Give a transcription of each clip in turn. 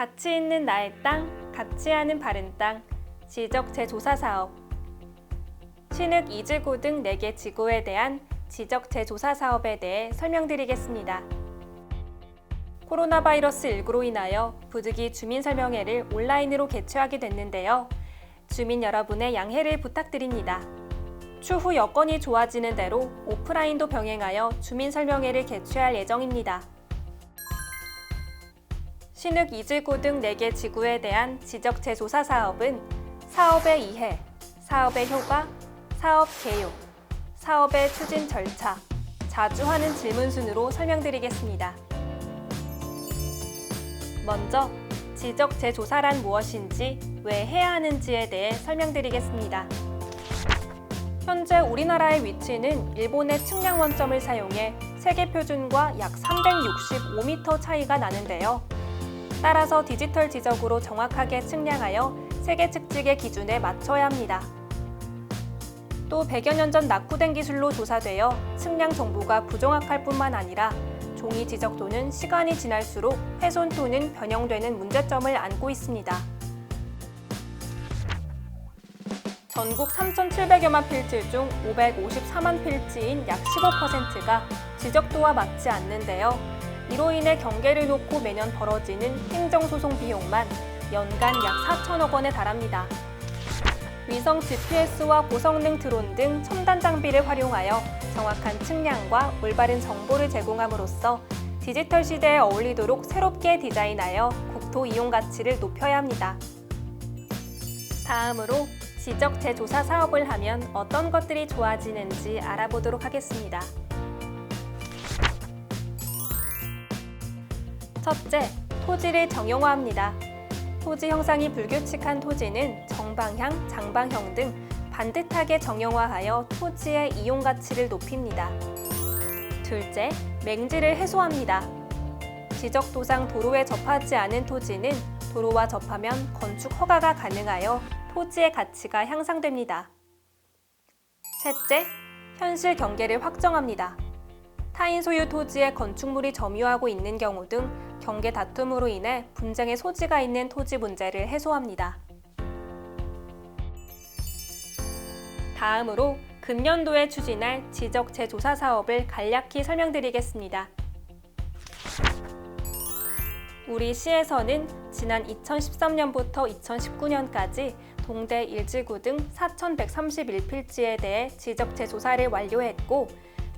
가치 있는 나의 땅, 가치하는 바른 땅, 지적 재조사 사업. 신흙 2지구 등 4개 지구에 대한 지적 재조사 사업에 대해 설명드리겠습니다. 코로나 바이러스 19로 인하여 부득이 주민 설명회를 온라인으로 개최하게 됐는데요. 주민 여러분의 양해를 부탁드립니다. 추후 여건이 좋아지는 대로 오프라인도 병행하여 주민 설명회를 개최할 예정입니다. 신흙 2지구 등 4개 지구에 대한 지적 재조사 사업은 사업의 이해, 사업의 효과, 사업 개요, 사업의 추진 절차, 자주 하는 질문 순으로 설명드리겠습니다. 먼저 지적 재조사란 무엇인지, 왜 해야 하는지에 대해 설명드리겠습니다. 현재 우리나라의 위치는 일본의 측량 원점을 사용해 세계 표준과 약 365m 차이가 나는데요. 따라서 디지털 지적으로 정확하게 측량하여 세계 측직의 기준에 맞춰야 합니다. 또 100여 년 전 낙후된 기술로 조사되어 측량 정보가 부정확할 뿐만 아니라 종이 지적도는 시간이 지날수록 훼손 또는 변형되는 문제점을 안고 있습니다. 전국 3,700여만 필지 중 554만 필지인 약 15%가 지적도와 맞지 않는데요. 이로 인해 경계를 놓고 매년 벌어지는 행정소송 비용만 연간 약 4천억 원에 달합니다. 위성 GPS와 고성능 드론 등 첨단 장비를 활용하여 정확한 측량과 올바른 정보를 제공함으로써 디지털 시대에 어울리도록 새롭게 디자인하여 국토 이용 가치를 높여야 합니다. 다음으로 지적 재조사 사업을 하면 어떤 것들이 좋아지는지 알아보도록 하겠습니다. 첫째, 토지를 정형화합니다. 토지 형상이 불규칙한 토지는 정방향, 장방형 등 반듯하게 정형화하여 토지의 이용 가치를 높입니다. 둘째, 맹지를 해소합니다. 지적도상 도로에 접하지 않은 토지는 도로와 접하면 건축 허가가 가능하여 토지의 가치가 향상됩니다. 셋째, 현실 경계를 확정합니다. 타인 소유 토지에 건축물이 점유하고 있는 경우 등 경계 다툼으로 인해 분쟁의 소지가 있는 토지 문제를 해소합니다. 다음으로 금년도에 추진할 지적 재조사 사업을 간략히 설명드리겠습니다. 우리 시에서는 지난 2013년부터 2019년까지 동대 1지구 등 4,131필지에 대해 지적 재조사를 완료했고,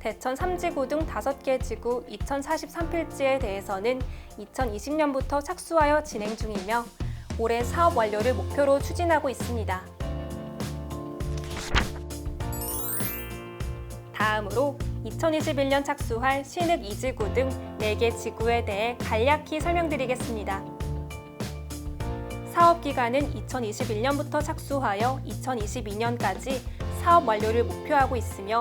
대천 3지구 등 5개 지구 2,043필지에 대해서는 2020년부터 착수하여 진행 중이며 올해 사업 완료를 목표로 추진하고 있습니다. 다음으로 2021년 착수할 신흙 2지구 등 4개 지구에 대해 간략히 설명드리겠습니다. 사업 기간은 2021년부터 착수하여 2022년까지 사업 완료를 목표하고 있으며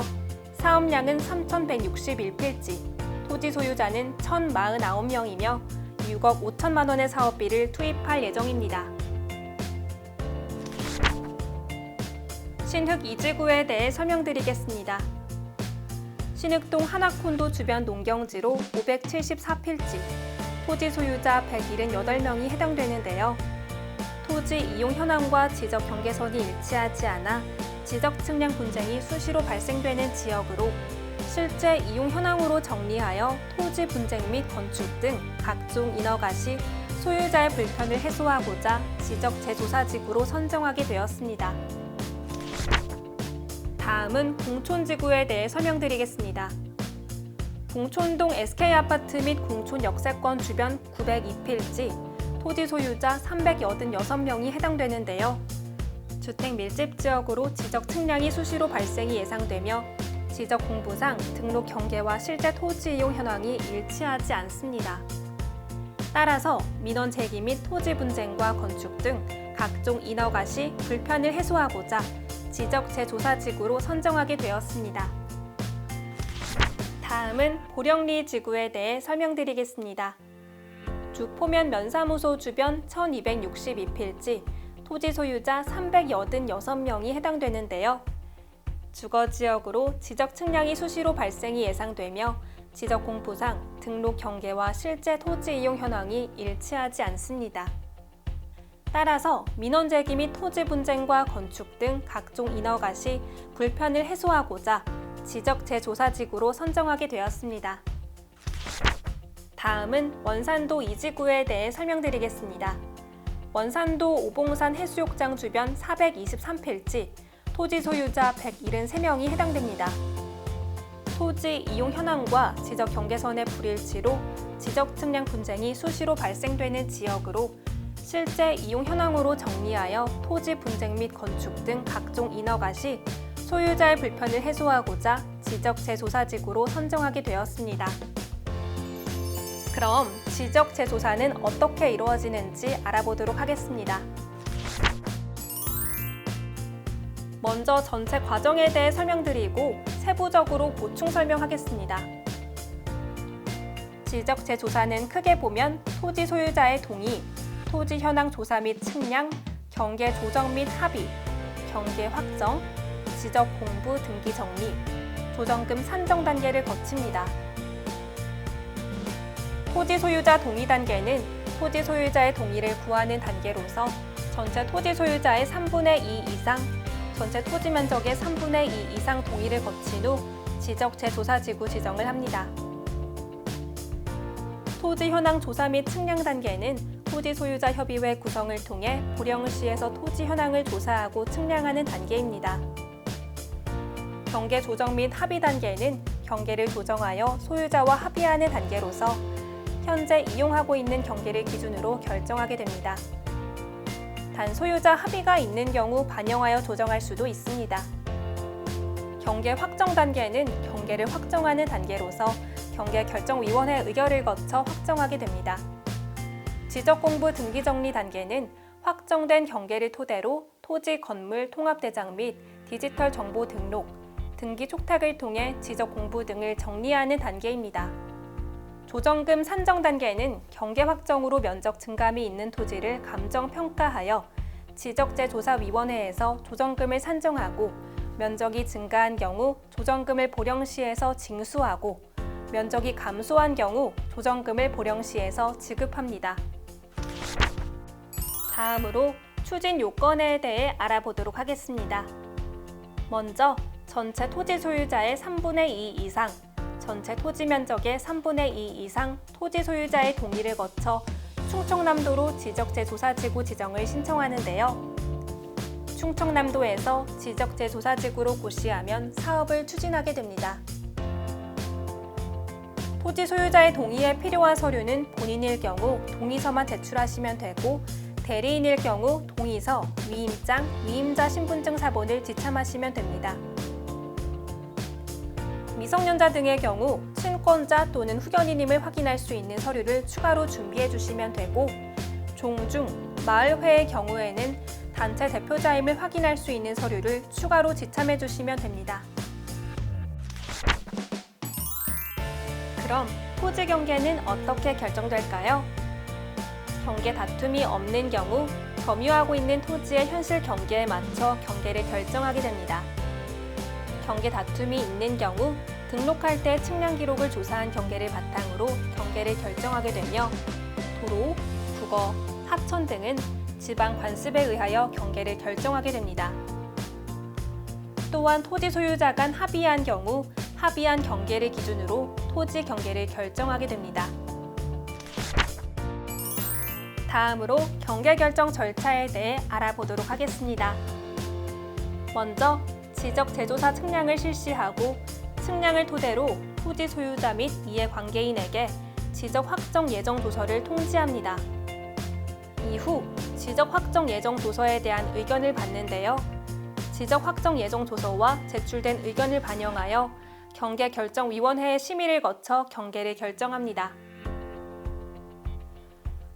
사업량은 3,161필지, 토지 소유자는 1,049명이며 6억 5천만 원의 사업비를 투입할 예정입니다. 신흙 2지구에 대해 설명드리겠습니다. 신흙동 하나콘도 주변 농경지로 574필지, 토지 소유자 178명이 해당되는데요. 토지 이용 현황과 지적 경계선이 일치하지 않아 지적 측량 분쟁이 수시로 발생되는 지역으로 실제 이용 현황으로 정리하여 토지 분쟁 및 건축 등 각종 인허가 시 소유자의 불편을 해소하고자 지적 재조사 지구로 선정하게 되었습니다. 다음은 공촌지구에 대해 설명드리겠습니다. 공촌동 SK아파트 및 공촌 역세권 주변 902필지, 토지 소유자 386명이 해당되는데요. 주택 밀집 지역으로 지적 측량이 수시로 발생이 예상되며 지적 공부상 등록 경계와 실제 토지 이용 현황이 일치하지 않습니다. 따라서 민원 제기 및 토지 분쟁과 건축 등 각종 인허가 시 불편을 해소하고자 지적 재조사 지구로 선정하게 되었습니다. 다음은 보령리 지구에 대해 설명드리겠습니다. 주포면 면사무소 주변 1262필지, 토지 소유자 386명이 해당되는데요. 주거지역으로 지적 측량이 수시로 발생이 예상되며 지적 공포상 등록 경계와 실제 토지 이용 현황이 일치하지 않습니다. 따라서 민원 제기 및 토지 분쟁과 건축 등 각종 인허가 시 불편을 해소하고자 지적 재조사지구로 선정하게 되었습니다. 다음은 원산도 이지구에 대해 설명드리겠습니다. 원산도 오봉산 해수욕장 주변 423필지, 토지 소유자 173명이 해당됩니다. 토지 이용 현황과 지적 경계선의 불일치로 지적 측량 분쟁이 수시로 발생되는 지역으로 실제 이용 현황으로 정리하여 토지 분쟁 및 건축 등 각종 인허가 시 소유자의 불편을 해소하고자 지적 재조사지구로 선정하게 되었습니다. 그럼 지적 재조사는 어떻게 이루어지는지 알아보도록 하겠습니다. 먼저 전체 과정에 대해 설명드리고 세부적으로 보충 설명하겠습니다. 지적 재조사는 크게 보면 토지 소유자의 동의, 토지 현황 조사 및 측량, 경계 조정 및 합의, 경계 확정, 지적 공부 등기 정리, 조정금 산정 단계를 거칩니다. 토지 소유자 동의 단계는 토지 소유자의 동의를 구하는 단계로서 전체 토지 소유자의 3분의 2 이상, 전체 토지 면적의 3분의 2 이상 동의를 거친 후 지적 재조사지구 지정을 합니다. 토지 현황 조사 및 측량 단계는 토지 소유자 협의회 구성을 통해 보령시에서 토지 현황을 조사하고 측량하는 단계입니다. 경계 조정 및 합의 단계는 경계를 조정하여 소유자와 합의하는 단계로서 현재 이용하고 있는 경계를 기준으로 결정하게 됩니다. 단 소유자 합의가 있는 경우 반영하여 조정할 수도 있습니다. 경계 확정 단계는 경계를 확정하는 단계로서 경계결정위원회 의결을 거쳐 확정하게 됩니다. 지적공부 등기정리 단계는 확정된 경계를 토대로 토지 건물 통합대장 및 디지털 정보 등록, 등기 촉탁을 통해 지적공부 등을 정리하는 단계입니다. 조정금 산정 단계는 경계 확정으로 면적 증감이 있는 토지를 감정평가하여 지적재조사위원회에서 조정금을 산정하고 면적이 증가한 경우 조정금을 보령시에서 징수하고 면적이 감소한 경우 조정금을 보령시에서 지급합니다. 다음으로 추진 요건에 대해 알아보도록 하겠습니다. 먼저 전체 토지 소유자의 3분의 2 이상, 전체 토지 면적의 3분의 2 이상 토지 소유자의 동의를 거쳐 충청남도로 지적재조사지구 지정을 신청하는데요. 충청남도에서 지적재조사지구로 고시하면 사업을 추진하게 됩니다. 토지 소유자의 동의에 필요한 서류는 본인일 경우 동의서만 제출하시면 되고 대리인일 경우 동의서, 위임장, 위임자 신분증 사본을 지참하시면 됩니다. 미성년자 등의 경우 친권자 또는 후견인임을 확인할 수 있는 서류를 추가로 준비해 주시면 되고 종중, 마을회의 경우에는 단체 대표자임을 확인할 수 있는 서류를 추가로 지참해 주시면 됩니다. 그럼 토지 경계는 어떻게 결정될까요? 경계 다툼이 없는 경우 점유하고 있는 토지의 현실 경계에 맞춰 경계를 결정하게 됩니다. 경계 다툼이 있는 경우 등록할 때 측량 기록을 조사한 경계를 바탕으로 경계를 결정하게 되며 도로, 국어, 하천 등은 지방 관습에 의하여 경계를 결정하게 됩니다. 또한 토지 소유자 간 합의한 경우 합의한 경계를 기준으로 토지 경계를 결정하게 됩니다. 다음으로 경계 결정 절차에 대해 알아보도록 하겠습니다. 먼저 지적 재조사 측량을 실시하고 측량을 토대로 토지 소유자 및 이해관계인에게 지적 확정 예정 도서를 통지합니다. 이후 지적 확정 예정 도서에 대한 의견을 받는데요. 지적 확정 예정 도서와 제출된 의견을 반영하여 경계결정위원회의 심의를 거쳐 경계를 결정합니다.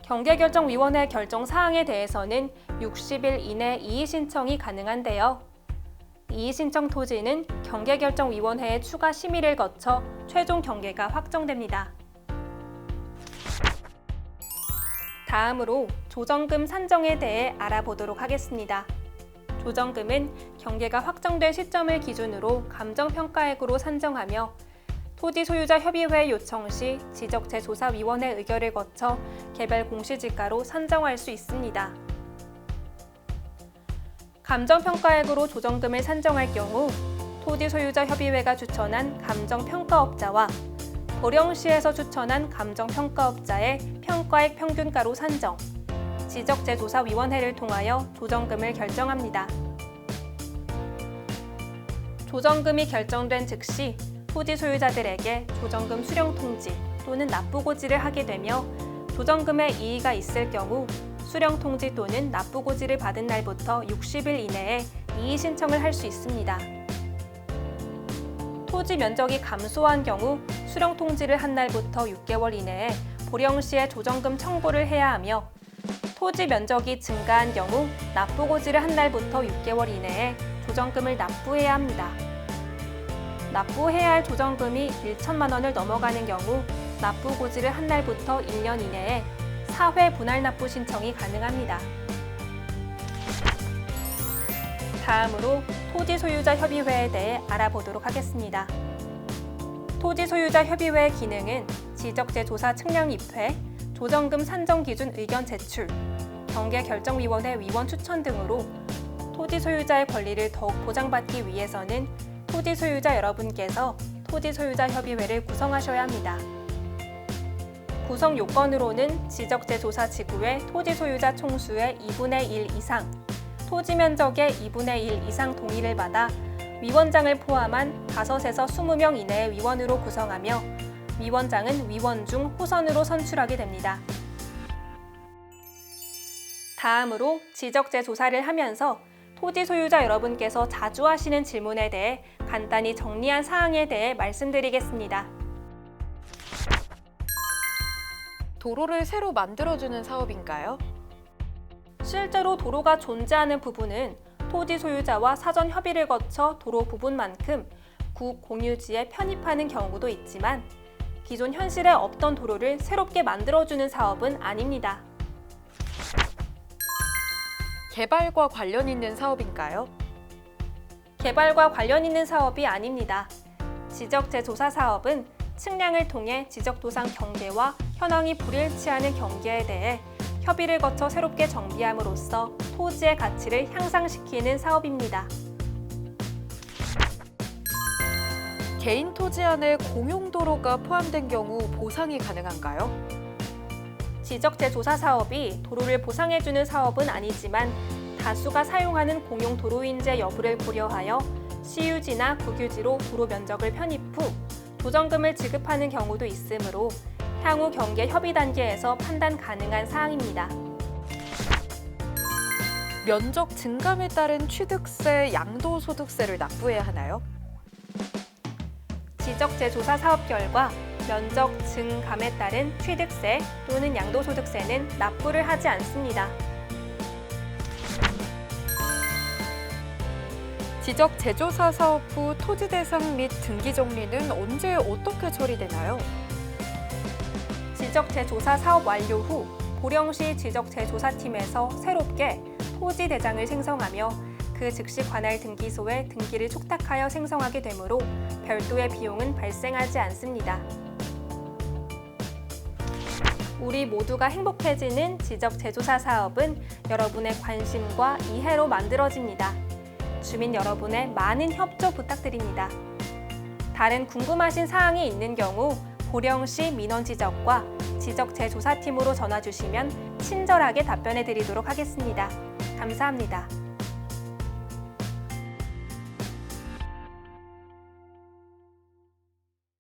경계결정위원회 결정 사항에 대해서는 60일 이내 이의 신청이 가능한데요. 이의 신청 토지는 경계결정위원회의 추가 심의를 거쳐 최종 경계가 확정됩니다. 다음으로 조정금 산정에 대해 알아보도록 하겠습니다. 조정금은 경계가 확정된 시점을 기준으로 감정평가액으로 산정하며 토지 소유자 협의회 요청 시 지적재조사위원회 의결을 거쳐 개별 공시지가로 산정할 수 있습니다. 감정평가액으로 조정금을 산정할 경우 토지 소유자 협의회가 추천한 감정평가업자와 보령시에서 추천한 감정평가업자의 평가액 평균가로 산정, 지적재조사위원회를 통하여 조정금을 결정합니다. 조정금이 결정된 즉시 토지 소유자들에게 조정금 수령 통지 또는 납부고지를 하게 되며 조정금에 이의가 있을 경우 수령 통지 또는 납부고지를 받은 날부터 60일 이내에 이의 신청을 할 수 있습니다. 토지 면적이 감소한 경우 수령 통지를 한 날부터 6개월 이내에 보령시에 조정금 청구를 해야 하며 토지 면적이 증가한 경우 납부고지를 한 날부터 6개월 이내에 조정금을 납부해야 합니다. 납부해야 할 조정금이 1천만 원을 넘어가는 경우 납부고지를 한 날부터 1년 이내에 4회 분할 납부 신청이 가능합니다. 다음으로 토지 소유자 협의회에 대해 알아보도록 하겠습니다. 토지 소유자 협의회의 기능은 지적재조사 측량 입회, 조정금 산정 기준 의견 제출, 경계결정위원회 위원 추천 등으로 토지 소유자의 권리를 더욱 보장받기 위해서는 토지 소유자 여러분께서 토지 소유자 협의회를 구성하셔야 합니다. 구성 요건으로는 지적재조사 지구의 토지 소유자 총수의 2분의 1 이상, 토지 면적의 2분의 1 이상 동의를 받아 위원장을 포함한 5에서 20명 이내의 위원으로 구성하며 위원장은 위원 중 호선으로 선출하게 됩니다. 다음으로 지적재조사를 하면서 토지 소유자 여러분께서 자주 하시는 질문에 대해 간단히 정리한 사항에 대해 말씀드리겠습니다. 도로를 새로 만들어주는 사업인가요? 실제로 도로가 존재하는 부분은 토지 소유자와 사전 협의를 거쳐 도로 부분만큼 구 공유지에 편입하는 경우도 있지만 기존 현실에 없던 도로를 새롭게 만들어주는 사업은 아닙니다. 개발과 관련 있는 사업인가요? 개발과 관련 있는 사업이 아닙니다. 지적재조사 사업은 측량을 통해 지적도상 경계와 현황이 불일치하는 경계에 대해 협의를 거쳐 새롭게 정비함으로써 토지의 가치를 향상시키는 사업입니다. 개인 토지 안에 공용도로가 포함된 경우 보상이 가능한가요? 지적재조사 사업이 도로를 보상해주는 사업은 아니지만 다수가 사용하는 공용도로인지 여부를 고려하여 시유지나 국유지로 도로 면적을 편입 후 조정금을 지급하는 경우도 있으므로 향후 경계 협의 단계에서 판단 가능한 사항입니다. 면적 증감에 따른 취득세, 양도소득세를 납부해야 하나요? 지적재조사 사업 결과 면적 증감에 따른 취득세 또는 양도소득세는 납부를 하지 않습니다. 지적재조사 사업 후 토지 대상 및 등기 정리는 언제 어떻게 처리되나요? 지적재조사 사업 완료 후 보령시 지적재조사팀에서 새롭게 토지 대장을 생성하며 그 즉시 관할 등기소에 등기를 촉탁하여 생성하게 되므로 별도의 비용은 발생하지 않습니다. 우리 모두가 행복해지는 지적재조사 사업은 여러분의 관심과 이해로 만들어집니다. 주민 여러분의 많은 협조 부탁드립니다. 다른 궁금하신 사항이 있는 경우 보령시 민원지적과 지적재조사팀으로 전화 주시면 친절하게 답변해 드리도록 하겠습니다. 감사합니다.